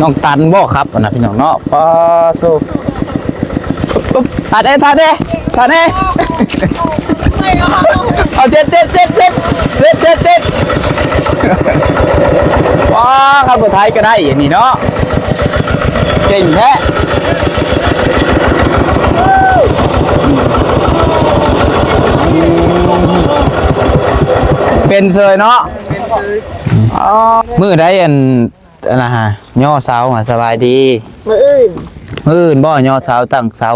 น้องตันบ่ครับนะพี่น้องเนาะปะโตทัดเด้เอาเจ็ดว้าครับบทไทยก็ได้อย่างนี้เนาะเก่งแท้เป็นเลยเนาะมือได้อันนะฮะย่อเสาสบายดีมืออื่นบ่ย่อเสาตั้งเสา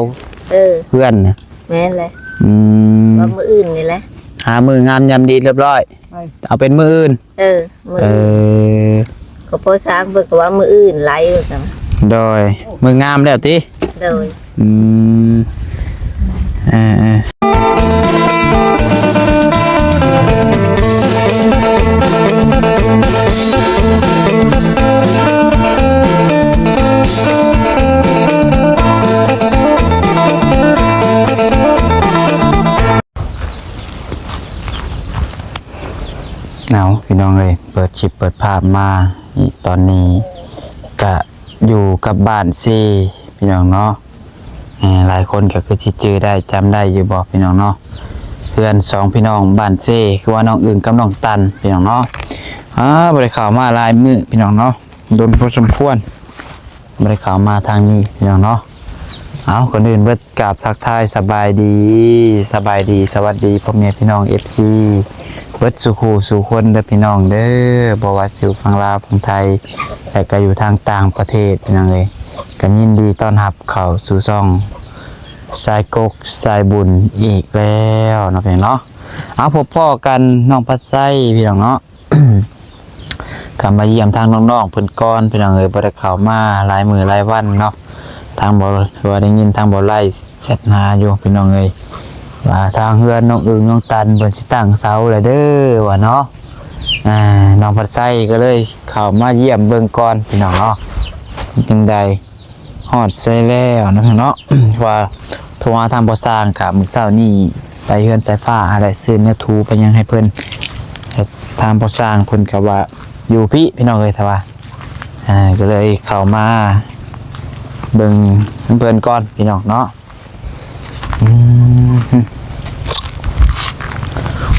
เพื่อนแม่นเลยว่ามืออื่นนี่แหละหามืองามยำดีเรียบร้อยเอาเป็นมืออื่นมือก็พอสร้างเบิกว่ามืออื่นไหลจังโดยมืองามแล้วติโดยพี่น้องเลยเปิดชิปเปิดภาพมาตอนนี้ก็อยู่กับบ้านซีพี่น้องเนาะหลายคนก็คือจื้อได้จำได้อยู่บอกพี่น้องเนาะเพื่อนสองพี่น้องบ้านซีคือว่าน้องอื่นกับน้องตันพี่น้องเนาะบริข่าวมาลายมือพี่น้องเนาะโดนพอสมควรบริข่าวมาทางนี้พี่น้องเนาะเอาคนอื่นเบิดกราบทักทายสบายดีสวัสดีพ่อแม่พี่น้อง FCเบิดสุขสู่คนเด้อพี่น้องเด้อบ่ว่าอยู่ฝั่งลาวฝั่งไทยแต่ก็อยู่ทางต่างประเทศพี่น้องเอ้ยก็ยินดีต้อนรับเข้าสู่ช่องสายกกสายบุญอีกแล้วเนาะพี่เนาะเอาพบพ่อกันน้องพัดไส้พี่น้องเนาะ กลับมาเยี่ยมทางน้องๆเพิ่นก่อนพี่น้องเอ้ยบ่ได้เข้ามาหลายมื้อหลายวันเนาะทางบ่ว่าได้ยินทางบ่ไล่แชทหาอยู่พี่น้องเอ้ยว่าทางเฮือนน้องอึ่งน้องตันเพิ่นสิตั้งเสาแล้วเด้อว่าเนาะน้องพัดไส้ก็เลยเข้ามาเยี่ยมเบิ่งก่อนพี่น้องเนาะจังใดฮอดใส่แล้วนะพี่เนาะ ว่าโทรหาทางบ่สร้างครับมื้อเช้านี้ไปเฮือนสายฟ้าอะไรซื้อแนวทูไปยังให้เพิ่นทางบ่สร้างเพิ่นก็ว่าอยู่พี่น้องเอ้ยถ้าว่าก็เลยเข้ามาเบิ่งเพิ่นก่อนพี่น้องเนาะ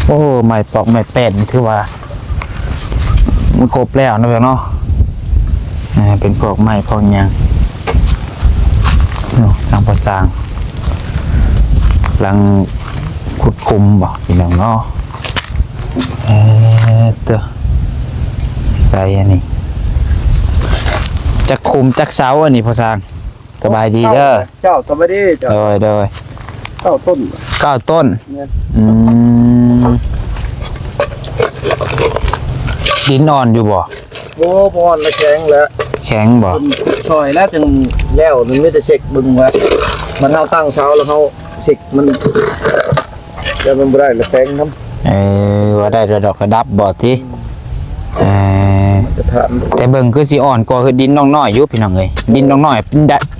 โอ้ไม้ปอกไม้แป้นนี่ถือว่ามันครบแล้วนะเนาะเป็นพวกไม้พวกหยังทางประสางหลังขุดคุมบ่พี่น้องเนาะตัวใส่อันนี้จักคุมจักเสาอันนี้พอสร้างสบายดีเด้อเจ้าสบายดีเจ้าโดย9 ต้น9 ต้นดินอ่อนอยู่บ่โอ้บอลละแข็งแล้วแข็งบ่ซอยแล้วจึงแล้วมันไม่ได้เช็คบึงว่ามันเอาตั้งเช้าแล้วเขาเช็คมันจะมันบ่ได้ละแข็งครับว่าได้ระดับบ่ติแต่เบิ่งคือสิอ่อนกว่าคือดินน้องน้อยอยู่พี่น้องเอ้ยดินน้องน้อย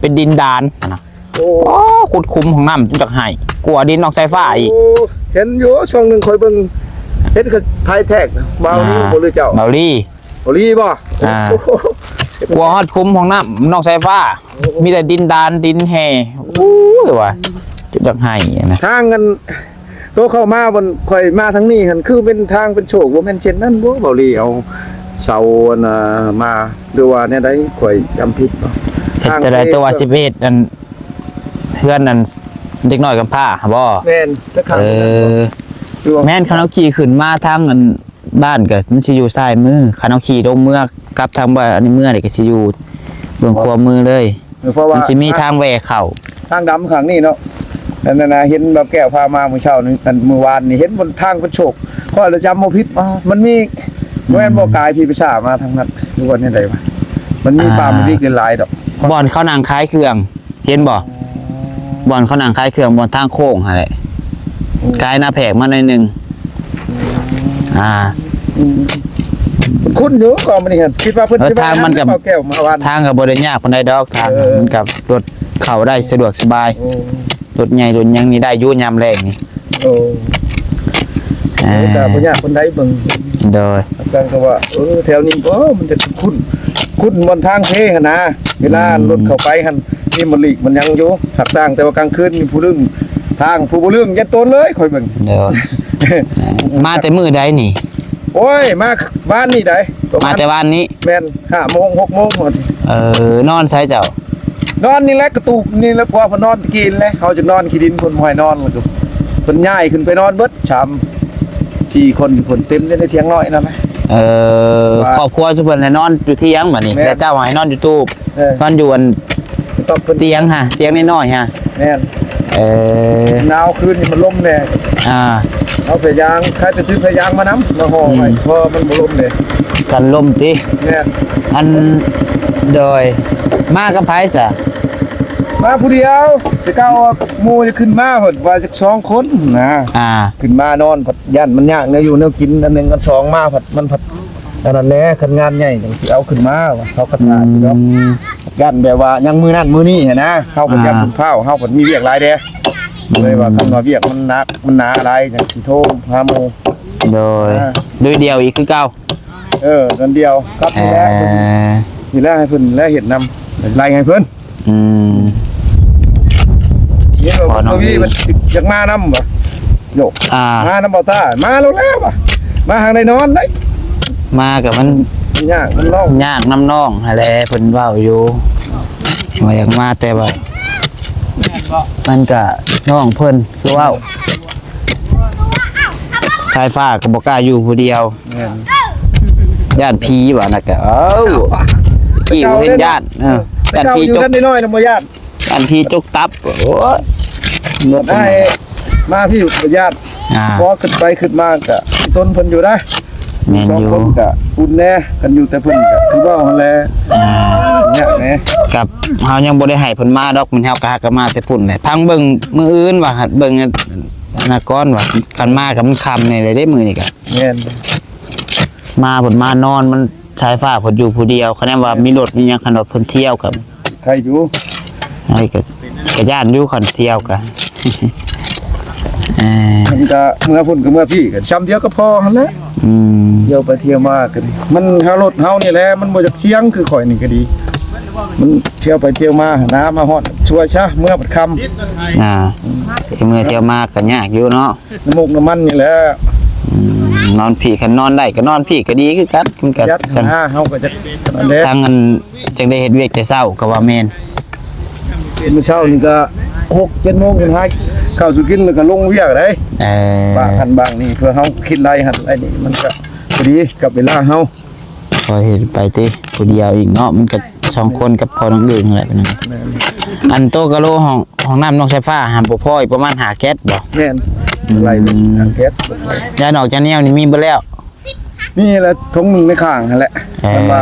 เป็นดินดานนะโอ้ขุดคุมของน้ำจักให้กลัวดินน้องสายฟ้าอีกเห็นอยู่ช่วงนึงคอยเบิ่งเห็นคือไทยแท็กบาวนี่บ่หรือเจ้าบาวลี่บ่กลัวฮอดคุมของน้ำน้องสายฟ้ามีแต่ดินดานดินแห่โอ้ยว่ะจักให้นะทางกันโตเข้ามาบนคอยมาทั้งนี้หั่นคือเป็นทางเป็นโชคบ่แม่นเช่นนั้นบ่บาวลี่เอาเสามาดูว่าเนี่ยได้ข่อยจำผิดเนาะเฮ็ดแต่ได้ตัว11อันเพื่อนนั่นเด็กน้อยกับผ้าบ่แม่นแม่นคันเอาขี่ขึ้นมาทางอันบ้านก็มันสิอยู่ซ้ายมือคันเอาขี่ลงเมืองกลับทางบ้านอันนี้เมืองนี่ก็สิอยู่เบื้องขวามือเลยมันสิมีทางแหวกเข้าทางดำข้างนี้เนาะนั่นน่ะเห็นแบบแก้วพามาเมื่อเช้านี่มื้อวานนี่เห็นบนทางเป็นโชคก็เลยจำบ่ผิดมันมีแม่นบ่กายพี่พิชามาทางนั้นดูว่าเนี่ยได้ป่ะมันมีปลามันวิ่งหลายดอกบ่อนเขานางคล้ายเครื่องเห็นบ่บ่อนเขานางคล้ายเครื่องบ่อนทางโค้งหั่นแหละกายหน้าแผกมาหน่อยนึงคุณอยู่ก็มันนี่เห็นคิดว่าเพิ่นสิทางมันกับแก้วมาวานทางก็บ่ได้ยากปานใดดอกทางมันกับรถเข้าได้สะดวกสบายรถใหญ่รถยังนี่ได้อยู่ยามแรงนี่แต่บ่ยากคนใดเบิ่ง โดย รับจ้างก็ว่าแถวนี้มันจะคุ้นบนทางเทหั่นนะเวลารถเข้าไปหั่นนี่มันหลีกมันยังอยู่รับจ้างแต่ว่ากลางคืนมีผู้เรื่องทางผู้บ่เรื่องยันโตนเลยค่อยเบิ่ง โดยมาแต่มื้อใดนี่ โอ้ยมาบ้านนี่ได้ประ มา ณ แต่วันนี้ แม่น5 โมง 6 โมงหมด นอนไสเจ้าน อนนี่แหละกระตูกนี่แล้วพอพอนอนตะกี้เลยเขาจะนอนขี้ดินคนหอยนอนแล้วก็เพิ่นย้ายขึ้นไปนอนเบิด4 คนอยู่คนเต็มในเถียงน้อยนั่นแหละ ครอบครัวทุกเพิ่นให้นอนอยู่ที่ยังบัดนี้ แม่น แล้วเจ้าให้นอนอยู่ตู้ เออน อนอยู่อัน ต้องเพิ่น เตียงฮะเตียงน้อยๆฮะ แม่นหนาวคืนนี่มันลมแน่ เอาพยางใครจะซื้อพยางมาน้ำมาห่อไว้เพราะมันบ่ลมเลย กันลมติ แม่น อันโดยมากับไผซะ มาผู้เดียวจะก้าวหมู่จะขึ้นมาเพิ่นว่าจัก2 คนนะ ขึ้นมานอนผัดย่านมันยากเนี่ยอยู่แนวกินอันหนึงกัน2มาผัดมันผัดอันนั้นแหละคันงานใหญ่จังสิเอาขึ้นมาว่าเขาคันงานอยู่ดอกย่านแบบว่ายังมื้อนั้นมื้อนี้หันนะเฮาก็ย่านบุญข้าวเฮาก็มีเวียกหลายเด้เลยว่าคำว่าเวียกมันหนักมันหนาหลายจังสิโทรหาหมู่ โดยเดียวอีกคือเก่า นั่นเดียวครับนี่แหละเพิ่นนี่แหละให้เพิ่นและเฮ็ดนำไล่ให้เพิ่นนี่ว่าบ่มีมันอยากมานำบ่โยกมานำบ่ตามาแล้วบ่มาทางได้นอนได้ มากับมัน ยากมันร้อง ยากน้ำน้องหั่นแหละเพิ่นเว้าอยู่ว่าอยากมาแต่ว่ามันก็น้องเพิ่นคือเว้าสายฟ้าก็บ่กล้าอยู่ผู้เดียว แม่น ย่านผีว่าน่ะก็ขี้บ่เห็นย่านย่านผี อยู่ จก กันน้อยๆนำบ่ญาติ ย่านผีจกตับโอ้ย ได้มาพี่บ่ญาติ พอขึ้นไปขึ้นมาก็ต้นเพิ่นอยู่ได้ แม่นอยู่ คนก็อุ่นแน่กันอยู่แต่เพิ่นก็คือว่าหั่นแหละเนี่ยแหน่ กับเฮายังบ่ได้ให้เพิ่นมาดอกมันเฮาก็หากันมาแต่พุ่นแหละพังเบิ่งมื้ออื่นว่าหัดเบิ่งอนาก้อนว่ากันมากับมันค่ำนี่เลยได้มื้อนี่ก็ แม่น มาเพิ่นมานอนมันชายฟ้าเพิ่นอยู่ผู้เดียวคะแนนว่ามีรถมีหยังคันรถเพิ่นเที่ยวกับ ใครอยู่ ไอ้ก็ย่านอยู่คันเที่ยวกัน มันก็เมื่อพุ่นก็เมื่อพี่ก็ช้ำเดียวก็พอหั่นแหละเที่ยวไปเที่ยวมาก็ดีมันเฮารถเฮานี่แหละมันบ่จักเสียงคือข่อยนี่ก็ดี มันเที่ยวไปเที่ยวมาน้ำมาฮอดชัวร์ซะเมื่อบัดค่ำ เมื่อเที่ยวมาก็ยากอยู่เนาะ น้ำมูกน้ำมันนี่แหละ นอนพี่คันนอนได้ก็นอนพี่ก็ดีคือกันมันก็ ยัด จัง หาเฮาก็จะนั่นแหละ ทางอันจังได้เฮ็ดเวียกแต่เช้าก็ว่าแม่น มื้อเช้านี่ก็6-7 โมงจนหายข้าวสุกินแล้วก็ลงเวียกได้บางหันบางนี่เพื่อเฮาคิดไรหันไอ้นี่มันก็พอดีกับเวลาเฮา พอเห็นไปติผู้เดียวอีกเนาะมันก็2คนกับพอน้องอื่นอะไรเป็นนั่นอันโตกะโลห้องน้ำน้องไฟฟ้าหามบ่พออีกประมาณ5แก๊สบ่ แม่นไรอันเพชร ยานอกจากแนวนี่มีเบิดแล้ว นี่แหละทงหนึงในข้างนั่นแหละมันว่า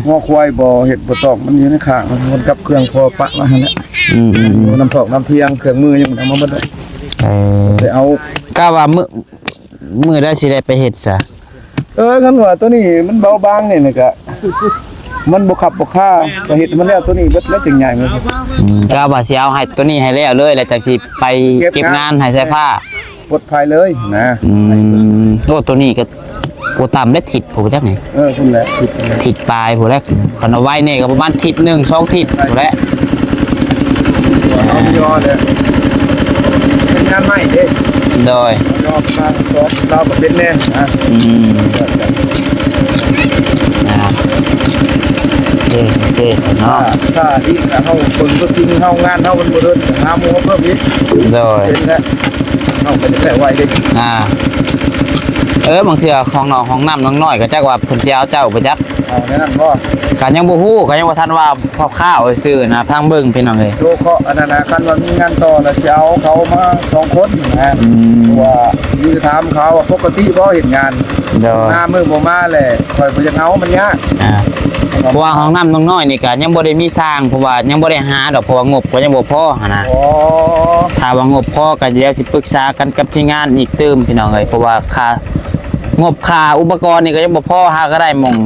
งอควายบ่เฮ็ดบ่ตอกมันอยู่ในข้างมันกับเครื่องพอปะมาหั่นแหละน้ำถอกน้ำเทียงเครื่องมือยังเอามาบ่ได้ไปเอา ก็ว่ามื้อได้สิได้ไปเฮ็ดซะ คันว่าตัวนี้มันเบาบางนี่น่ะก็มันบ่ขับบ่ค่าก็เฮ็ดมันแล้วตัวนี้เบิดแล้วจึงใหญ่มัน ก็ว่าสิเอาให้ตัวนี้ให้แล้วเลยแล้วจังสิไปเก็บงานให้ไฟฟ้า ปลดภัยเลยนะ โอ้ตัวนี้ก็โอ้ต่ำได้ทิศผมจักไหน คุณแหละ ทิศปลายผมแล้วคันเอาไว้นี่ก็ประมาณทิศ1 2ทิศผมแล้ว เอายอเลยเป็นงานใหม่เด้ โดย ยอมาเราก็เป็นแน่นะโอเคเนาะ ถ้าที่เฮาคนก็กินเฮางานเฮามันบ่เดินหาหมู่เพิ่มอีก โดย เป็นแท้เฮาก็จะได้ไว้เด้ บางเทื่อของน้องของน้ำน้องน้อยก็จักว่าเพิ่นสิเอาเจ้าไปจัก เอาแน่นอนบ่ ก็ยังบ่ฮู้ก็ยังบ่ทันว่าพอข้าวซื่อนะทางเบิ่งพี่น้องเอ้ย โลเคาะอันนั้นคันว่ามีงานต่อแล้วสิเอาเขามา2 คนนะว่าอยู่ถามเขาว่าปกติบ่เฮ็ดงาน โดย หน้ามือบ่มาแหละข่อยบ่อยากเอามันยาก เพราะว่าห้องน้ำน้องน้อยนี่ก็ยังบ่ได้มีสร้างเพราะว่ายังบ่ได้หาดอกเพราะว่างบก็ยังบ่พอหั่นนะ อ๋อ ถ้าว่างบพอก็เดี๋ยวสิปรึกษากันกับที่งานอีกเติมพี่น้องเอ้ยเพราะว่างบค่าอุปกรณ์นี่ก็ยังบ่พอหาก็ได้หม่อง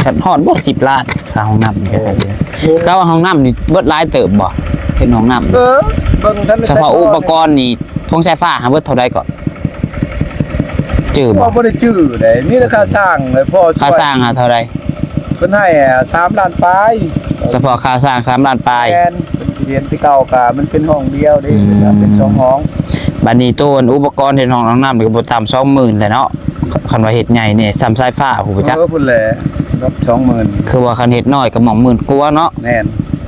คันฮอดบ่10 ล้านค่าห้องน้ำนี่ก็ได้ก็ว่าห้องน้ำนี่เบิดหลายเติบบ่เป็นห้องน้ำ เบิ่งท่าน เฉพาะอุปกรณ์นี่ทงไฟฟ้าหาเบิดเท่าใดก่อน จืด พ่ บ่ อบ่ได้จื้อได้มีแต่ค่าสร้างเลยพ่อช่วย ค่าสร้างเท่าไร เพิ่นให้3 ล้านปลาย เฉพาะค่าสร้าง3ล้านปลาย แทนเรียนที่เก่ากะมันเป็นห้องเดียวเด้ อืม เป็น2ห้อง บัดนี้ตู้อุปกรณ์เฮ็ดห้องน้ำนี่ก็บ่ต่ำ20,000แหละเนาะคันว่าเฮ็ดใหญ่นี่ซ้ำสายฟ้าผู้ประจักษ์ พุ่นแหละรับ20,000 คือว่าคันเฮ็ดน้อยก็หม่องหมื่นกว่าเนาะ แน่น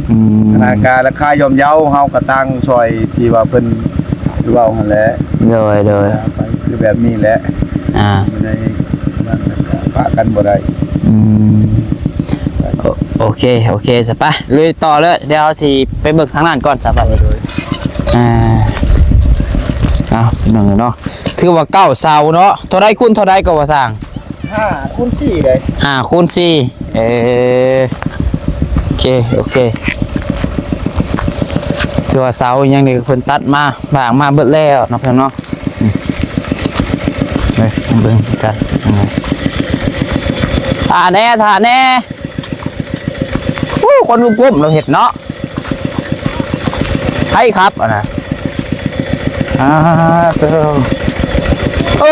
อืม ขนาดการราคาย่อมเยาเฮาก็ตั้งซอยที่ว่าเพิ่นเว้าหั่นแหละ โดย ไปคือแบบนี้แหละ อ่า ไม่ได้นั่นแล้วก็ปะกันบ่ได้ อืมโอเคสไปลุยต่อเลยเดี๋ยวสิไปเบิกทางนั้นก่อนสบายอ่าเอาหนึ่งเนาะถือว่าเก้าเสาเนาะเท่าใดคูณเท่าใดก็ว่าสร้าง 5 คูณ 4เลย คูณ4โอเคถือว่าเสายังนี่เพิ่นตัดมาบางมาเบิดแล้วเนาะเพิ่นเนาะเฮ้ยเบิ่งกันถ่าแน่โอ้คนกลุ่มเราเห็ดเนาะใช่ครับอ่ะนะเจ้าโอ้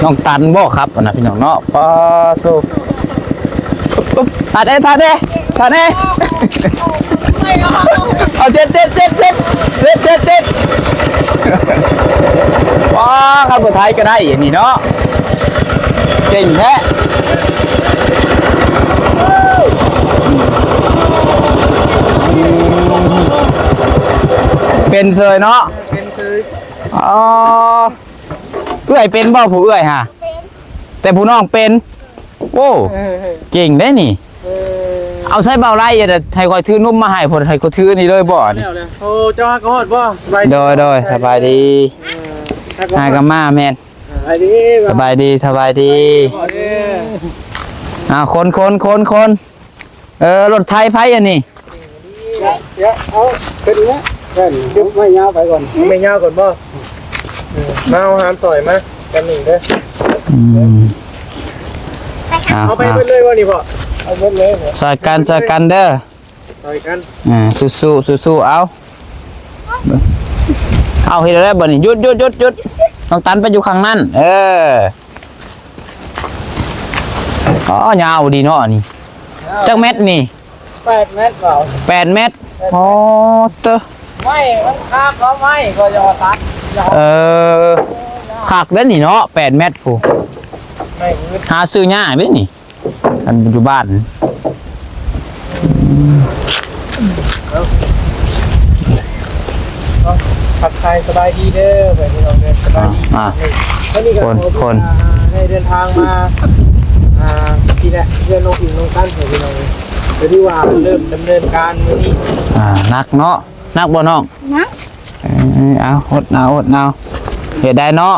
น้องตันบ่ครับอ่ะนะพี่น้องเนาะป้าโซ่ถ่าแน่เอาเจ็ดว้าข้าวไทยก็ได้อย่างนี้เนาะเก่งแท้เป็นเซยเนาะอ๋อเอื้อยเป็นบ่ผู้เอื้อยฮะแต่ผู้น้องเป็นโอ้เก่งได้นี่เอาใช้เบาไล่อย่าให้คอยถือนุ่มมาให้ผลให้ก็ถือนี่เลยบ่นี่ โอ้เจ้าก็ฮอดบ่สบายดี โดยสบายดีหายกับมาแมน สบายดี สบายดีคนรถไทยไผอันนี้ เดี๋ยวเอาเป็นเนี้ยเดี๋ยวไม่ยาวไปก่อนไม่ยาวก่อนบ่มาเอาหามต่อยมากันหนึ่งเด้อเอาไปเรื่อยๆว่านี่พ่อเอาเรื่อยๆ ซอยกันเด้อ ต่อยกัน สู้เอาเฮ็ดได้บ่นี่หยุดต้องตันไปอยู่ข้างนั้นอ๋อยาวดีเนาะนี่จักเม็ดนี่ 8 เมตรเปล่า 8 เม็ดอ๋อเตอ ไม่มันคาบก็ไม่ก็จะมาตัด คักเด้อนี่เนาะ8 เม็ดผู้ ไม่มืด หาซื้อยากเด้อนี่กันอยู่บ้าน ผัดไทยสบายดีเด้อไปที่เราเดินสบายดีวันนี้ก็คนได้เดินทางมาที่เนี่ยเรื่องน้องอิงน้องตั้นไปที่เราเลยเดี๋ยวที่ว่าเริ่มดำเนินการมื้อนี้ นักเนาะนักบ่น้อง นัก เอาอดเอาเฮ็ดได้เนาะ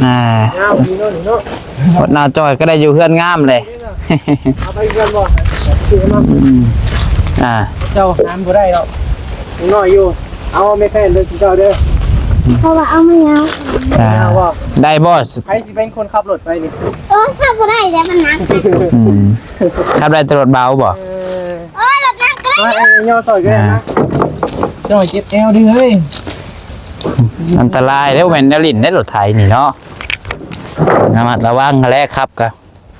งามดีเนาะนี่เนาะ อดเอาจอยก็ได้อยู่เฮือนงามเลย เอาไปเพื่อนบ่เสียมา เจ้าน้ำบ่ได้หรอกน้อยอยู่เอาไม่แค่เลยเจ้าเด้อ เพราะว่าเอาไม่เอา เอาว่า ได้บอส ใครสิเป็นคนขับรถไปนี่ ถ้าบ่ได้แต่มันหนัก ครับได้ตรวจเบาบ่ รถหนักก็ได้ ย่อต่อยก็ได้นะเจ้าเจ็บเอวดิเฮ้ย อันตรายแล้วแมนดาลินได้รถไถนี่เนาะระมัดระวังแรกครับก็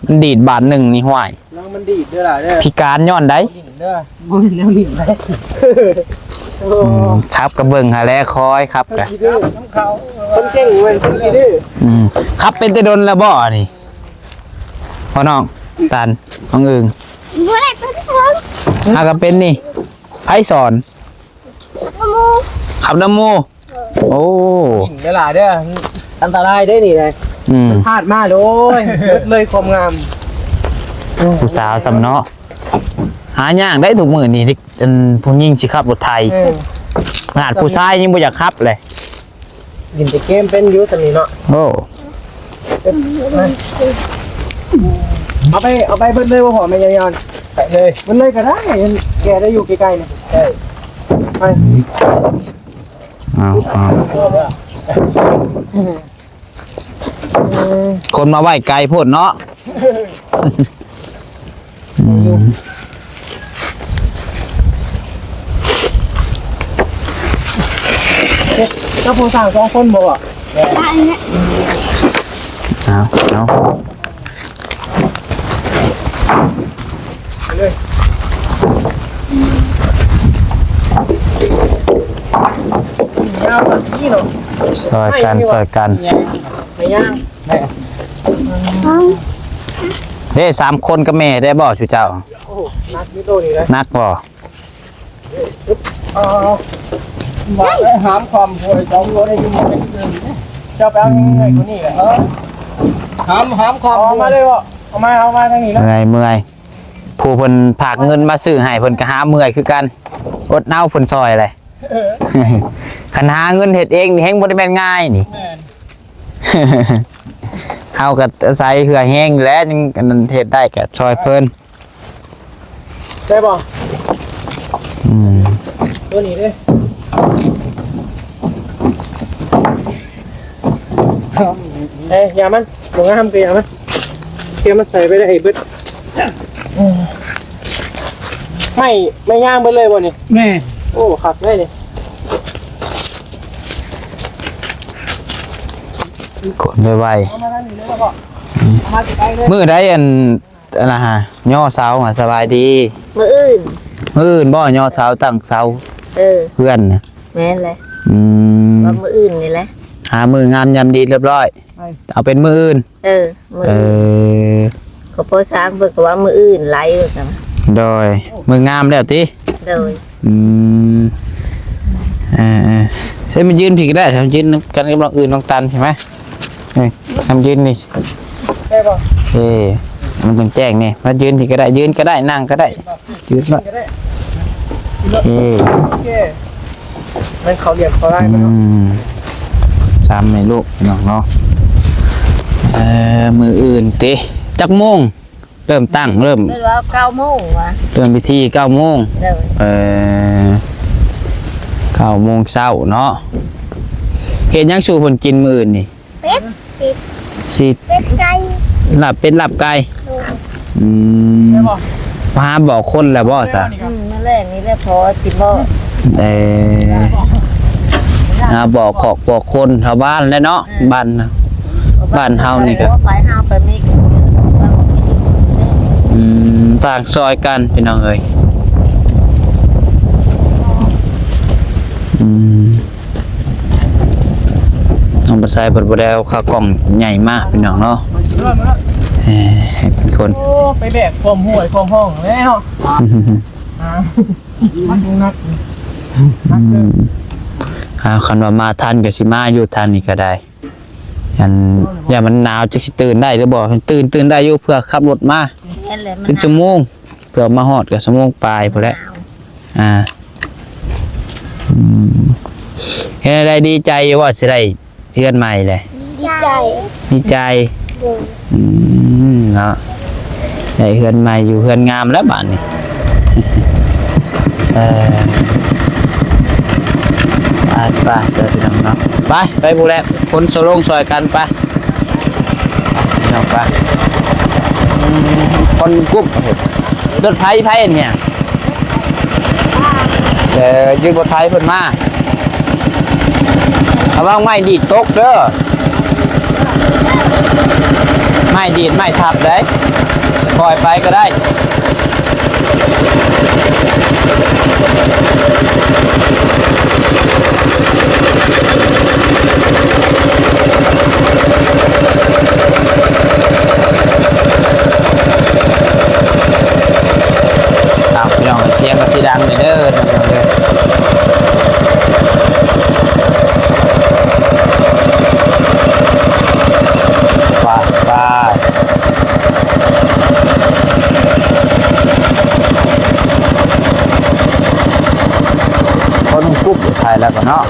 มันดีดบาทหนึ่งนี่ห่วย น้องมันดีดเด้อล่ะเด้อ พิการย้อนได้ ดิ่งเด้อบ่แนวดิ่งได้โอ้ ครับกระเบิงหาแลคอยครับ คน กะ ขี้ดื้อน้ำเขาคนเก่งเว้ยคนขี้ดื้อ ครับเป็นแต่ดนแล้วบ่นี่พ่อน้องตันน้องอึง บ่ได้เป็นเพิ่ง ก็เป็นนี่ไผสอน กระมู ขับน้ำโมโอ้ ดิ่งเด้อล่ะเด้ออันตรายได้นี่เลยพลาดมาเลยเลยความงาม ผู้สาวสำเนาะหายากได้ถูกมือนี่เป็นผู้หญิงสิขับรถไทยขนาดผู้ชายยังบ่อยากขับเลย ดินจะเกมเป็นอยูสันนี้เนาะ โอ้ เอาไปเบิ้ลเลยว่าหอมไม่ยาวๆไปเลยมันเลยก็ได้แกได้อยู่ใกล้ๆเนี่ยไป เอาคนมาไหวไกลโพดเนาะ อยู่เจ้าผู้สร้าง2คนบ่อ่ะ เอาเลย ยาวแบบนี้เนาะ ซอยกัน ไม่ย่างแม่ เด้3คนกับแม่ได้บ่ชูเจ้า โอ้นักมิโตนี่เลย นักบ่ ว่าได้หามความป่วย2คนให้อยู่ในเดิมเจ้าไปเอายังไงคนนี้แหละหามความเอามาเลยวะเอามาทางนี้แล้ว เมื่อยผู้เพิ่นฝากเงินมาซื้อให้เพิ่นก็หาเมื่อยคือกันอดเอาเพิ่นซอยอะไร คันหาเงินเฮ็ดเองนี่แฮงบ่ได้แม่นง่ายนี่ แม่น เฮาก็อาศัยเหือแห้งอยู่แล้วยังอันนั้นเฮ็ดได้ก็ซอยเพิ่น ได้ป่ะ อืม ตัวนี้ดิอย่ามันลงน้ำกันอย่ามันเกี่ยวมันใส่ไปได้ไอ้บึ้ดไม่ย่างไปเลยบ่นี่แม่โอ้ขับได้เลย กดไว เอามาทางนี้เลยแล้วก็เอามาใกล้เลย ๆมื้อใดอันนะฮะย่อเสาสบายดี มืออื่น มื้ออื่นบ่ย่อเสาตั้งเสา เพื่อนน่ะ แม่นเลย อืม ว่ามืออื่นนี่แหละ หามืองามยามดีเรียบร้อยเอาเป็นมื้ออื่น มือ เออ ก็พอสร้างเพิ่นก็ว่ามืออื่นไหลเพิ่นก็ โดยมืองามแล้วติ โดย อืมใช่มันยืนผิดก็ได้ทำยืนกันกับน้องอื่นน้องตันใช่ไหมนี่ทำยืนนี่ ได้ป่ะ เอ้มันเป็นแจ้งนี่มายืนผิดก็ได้ยืนก็ได้นั่งก็ได้ยืนละ ก็ได้ เอ้ โอเคมันเขาเรียกเขาได้มัน ซ้ำในลูกน้องเนาะมืออื่นติจักโมงเริ่มตั้งเริ่ม เพิ่นว่า9 โมงว่ะ เริ่มพิธี9 โมง โดย 9 โมงเช้าเนาะเห็นยังสู่คนกินมืออื่นนี่ เป็ด สิ เป็ดไก่ หลับเป็นหลับไก่อืม ได้ป่ะ พาบอกคนแล้วบ่ซะ นั่นแหละนี่แหละพอสิบ่ บอกขอกบอกคนชาวบ้านแล้วเนาะบ้านนะบ้านเฮานี่ก็ ไปเฮาไปมีกันเยอะว่าบ่มี ต่างซอยกันพี่น้องเอ้ยน้องบัดไซบัดบ่ได้เอาข้าวกล่องใหญ่มากพี่น้องเนาะให้เป็นคน โอ้ไปแบกความห่วยความห้องแล้วมันดูนักเกิน คันว่ามาทันก็สิมาอยู่ทันนี่ก็ได้อย่ามันหนาวจักสิตื่นได้หรือบ่ตื่นได้อยู่เพื่อขับรถมา แม่นแหละมัน เป็นชั่วโมงเพื่อมาฮอดก็ชั่วโมงปลายพุ่นแหละเฮ็ดได้ดีใจว่าสิได้เทือนใหม่เลย ดีใจ ดีใจเนาะได้เฮือนใหม่อยู่เฮือนงามแล้วบ้านนี้ไปเจอพี่น้องเนาะไปผู้แรกคนโซลงซอยกันไปพี่น้องไปคนกุ๊บรถไฟเนี่ยยืนบนไฟเพิ่นมาระวังไม้ดีดตกเด้อไม้ดีดไม้ทับได้ปล่อยไปก็ได้พี่น้องเสียงก็สิดังเลยเด้อไปคนกุ๊บถ่ายแล้วก็เนาะ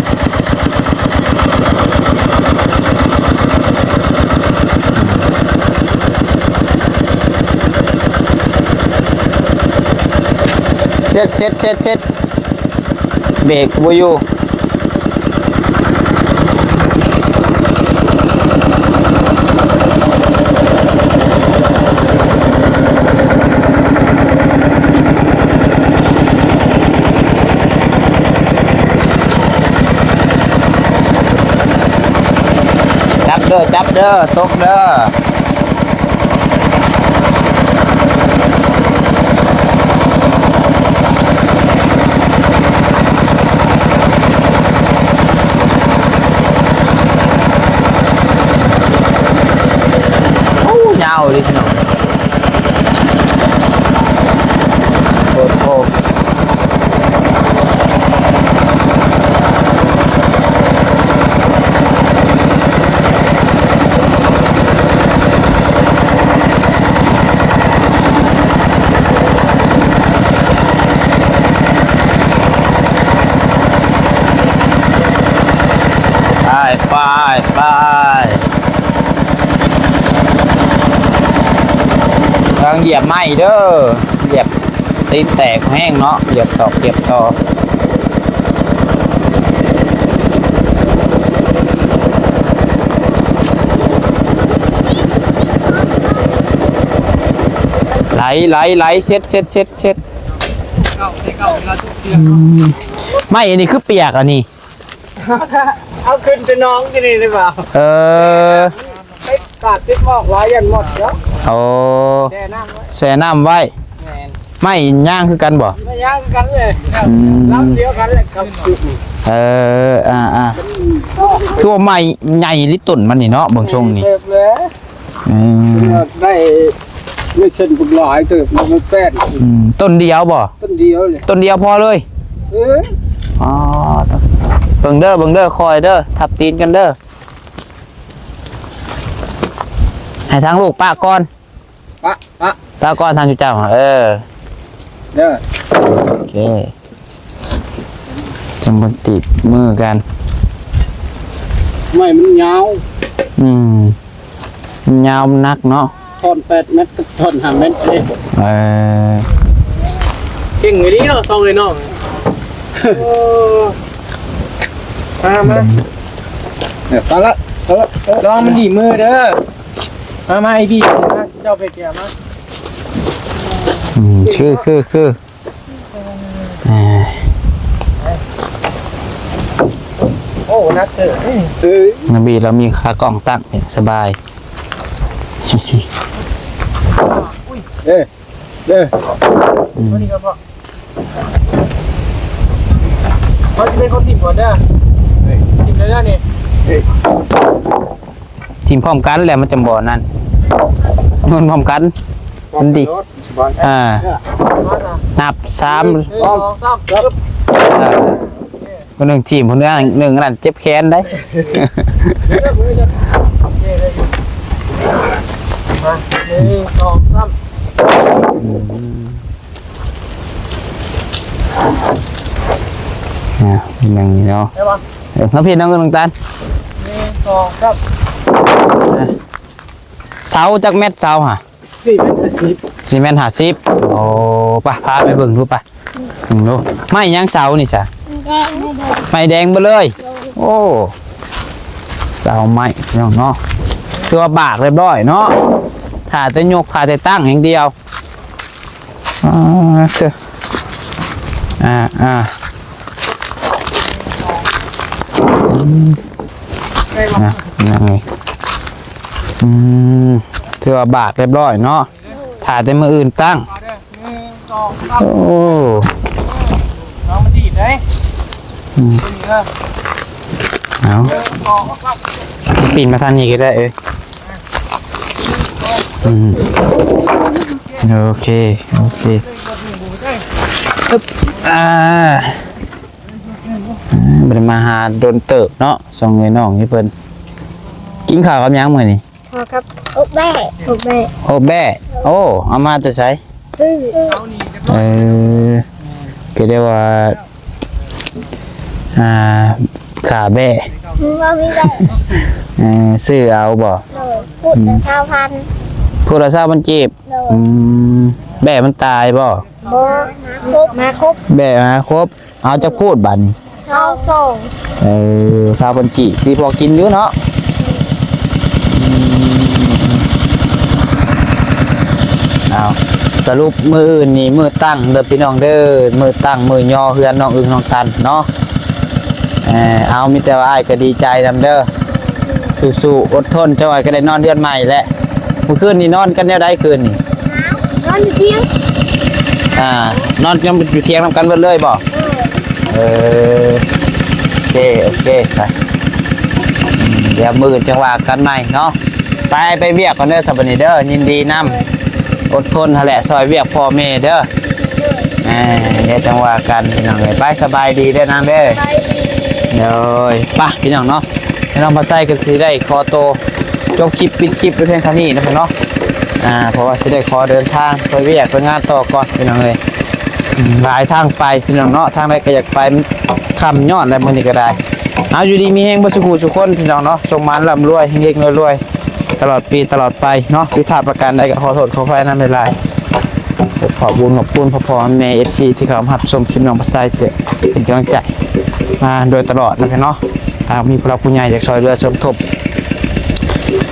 เซ็ตเบรกบ่อยู่ อจับเด้อตกเด้อโอ้ยาวดิพี่น้องโอ้โหไปทางเหยียบไหมเด้อเหยียบตีนแตกแห้งเนาะเหยียบตอกเหยียบตอกไหลเซ็ตไม่อันนี้คือเปียกอันนี้ เอาขึ้นไปน้องกันนี่ได้เปล่าไอ้กาดติดหมอกหลายยันหมดเนาะ โอ้ แช่น้ำไว้ แช่น้ำไว้ แม่น ไม่ย่างคือกันบ่ ไม่ย่างกันเลยลำเดียวกันเลยกับจุด คือว่าไม่ใหญ่ลิตุ่นมันนี่เนาะบางช่วงนี่ เติบเลยได้ไม่เส้นบุญหลายเติบมันแป้น ต้นเดียวบ่ ต้นเดียวเลย ต้นเดียวพอเลยอ๋อเบิ่งเด้อคอยเด้อทับตีนกันเด้อให้ทางลูกป้าก่อน ปะ ป้าก่อนทางจุเจ้าเด้อ โอเคจังบนติดมือกัน ไม่มันยาว ยาวนักเนาะ ท่อน8 เมตรท่อน5 เมตรเลยเก่งอย่างนี้เนาะซองเลยเนาะมาเนี่ยไปละลองมันดีมือเด้อมาไอพี่มาเจ้าไปแก่มาคือโอ้นักเตะนบีเรามีขากล้องตั้งสบายเด้วันนี้ก็พอเขาจะเป็นคนทีมก่อนเด้อทีมเลยนะนี่ ทีมพร้อมกันแหละมันจะบ่อนั่นมันพร้อมกันมันดีนับ3คนหนึ่งทีมคนหนึ่งนั่นเจ็บแขนได้อย่างนี้เนาะน้ำพี่น้องเงินน้ำตาลเสาจากเม็ดเสาฮะ4 เมตร 50โอ้ป่ะพาไปเบิ่งดูป่ะดูไม่ยังเสานี่สะไม่แดงไปเลยโอ้เสาไม้น้องเนาะตัวบากเรียบร้อยเนาะขาแต่ยกขาแต่ตั้งอย่างเดียวเจ้ายังไงถือว่าบากเรียบร้อยเนาะถ่ายแต่มืออื่นตั้งโอ้น้องมันดีดเลยเอาปีนมาทางนี้ก็ได้โอเคเป็นมาหาโดนเติบเนาะสองเงินน้องนี่เพิ่นกินข้าวกับยังมื้อนี่พอครับอบแบ่โอ้เอามาแต่ไสซื้อก็เรียกว่าขาแบ่ว่าไม่ได้ซื้อเอาบ่พูดละ1,000พูดละ20,000จีบแบ่มันตายบ่มาครบแบ่มาครบเอาจะพูดบัดนี้เอาส่ง20,000จีบที่พอกินอยู่เนาะเอาสรุปมืออื่นนี่มือตั้งเด้อพี่น้องเด้อมือตั้งมือย่อเฮือนน้องอึ้งน้องตันเนาะเอามีแต่ว่าอ้ายก็ดีใจนำเด้อ สู้ๆอดทนเจ้าไอ้ก็ได้นอนเดือนใหม่แหละเมื่อคืนนี่นอนกันแนวใดคืนนี่ นอนอยู่เตียง นอนกันอยู่เที่ยงทำกันเบิดเลยบ่โอเคไปเดี๋ยวมื้อจังว่ากันใหม่เนาะไปเวียกกันเด้อสัปดาห์นี้เด้อยินดีนำอดทนหั่นแหละซอยเวียกพ่อแม่เด้อเดี๋ยวจังว่ากันพี่น้องเอ้ยไปสบายดีเด้อนางเด้อ ไปดี เดี๋ยวไปพี่น้องเนาะให้เรามาใส่กันสิได้คอโตจบคลิปปิดคลิปไปเพียงเท่านี้นะพี่น้องเพราะว่าสิได้ขอเดินทางไปเวียกไปงานต่อก่อนพี่น้องเลยหลายทางไปพี่น้องเนาะทางใดก็อยากไปคำยอดอะไรมื้อนี้ก็ได้เอาอยู่ดีมีแห้งบ่สุขทุกคนพี่น้องเนาะสมหมานร่ำรวยเฮงๆรวยๆตลอดปีตลอดไปเนาะผิดพลาดประการใดก็ขอโทษขออภัยนำเวลาขอบคุณพ่อแม่ FC ที่เขารับชมคลิปน้องภาษาเตะเป็นกำลังใจมาโดยตลอดนะพี่เนาะมีผู้รักผู้ใหญ่จากซอยเรือสมทบ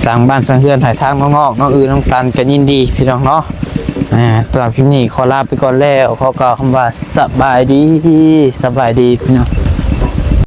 สร้างบ้านสร้างเรือนถ่ายทางน้องๆน้องอื่นน้องตันกันยินดีพี่น้องเนาะสำหรับคลิปนี้ขอลาไปก่อนแล้วขอกล่าวคำว่าสบายดีพี่น้อง